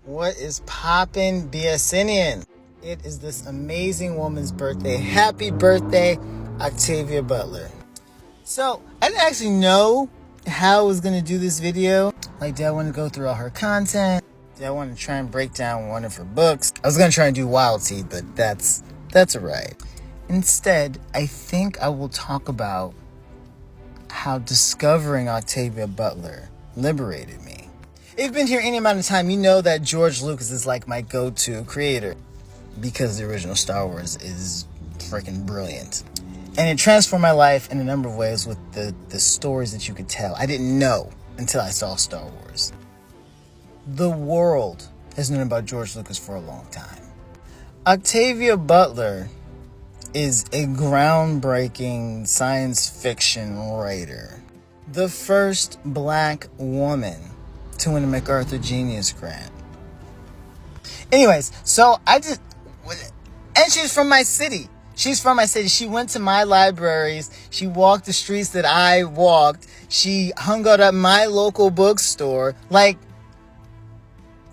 What is poppin', BSNian? It is this amazing woman's birthday. Happy birthday, Octavia Butler. So, I didn't actually know how I was going to do this video. Like, did I want to go through all her content? Did I want to try and break down one of her books? I was going to try and do Wild Seed, but that's alright. Instead, I think I will talk about how discovering Octavia Butler liberated me. If you've been here any amount of time, you know that George Lucas is like my go-to creator because the original Star Wars is freaking brilliant. And it transformed my life in a number of ways with the stories that you could tell. I didn't know until I saw Star Wars. The world has known about George Lucas for a long time. Octavia Butler is a groundbreaking science fiction writer. The first black woman to win a MacArthur Genius Grant. Anyways, and she's from my city. She went to my libraries. She walked the streets that I walked. She hung out at my local bookstore. Like,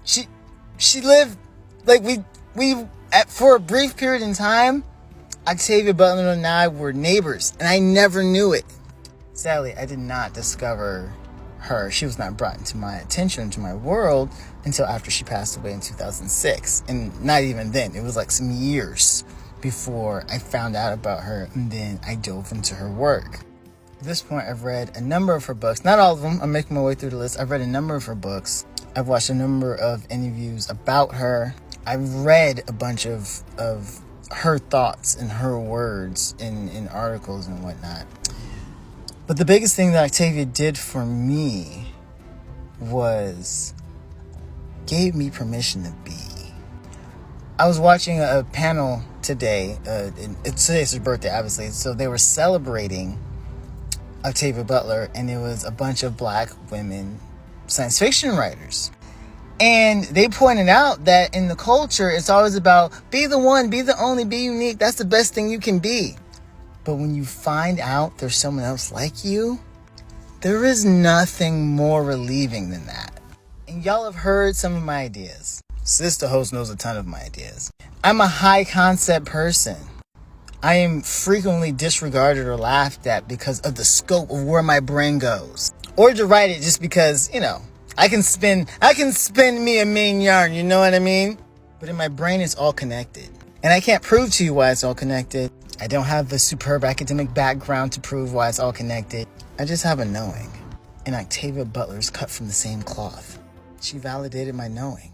she lived, like, for a brief period in time, Octavia Butler and I were neighbors, and I never knew it. Sadly, I did not discover her. She was not brought into my attention, into my world, until after she passed away in 2006. And not even then. It was like some years before I found out about her, and then I dove into her work. At this point, I've read a number of her books. Not all of them. I'm making my way through the list. I've read a number of her books. I've watched a number of interviews about her. I've read a bunch of her thoughts and her words in articles and whatnot. But the biggest thing that Octavia did for me was gave me permission to be. I was watching a panel today. Today's her birthday, obviously. So they were celebrating Octavia Butler, and it was a bunch of black women science fiction writers. And they pointed out that in the culture, it's always about be the one, be the only, be unique. That's the best thing you can be. But when you find out there's someone else like you, there is nothing more relieving than that. And y'all have heard some of my ideas. Sister Host knows a ton of my ideas. I'm a high concept person. I am frequently disregarded or laughed at because of the scope of where my brain goes. Or to write it just because, I can spin me a mean yarn, you know what I mean? But in my brain, it's all connected. And I can't prove to you why it's all connected. I don't have the superb academic background to prove why it's all connected. I just have a knowing. And Octavia Butler's cut from the same cloth. She validated my knowing.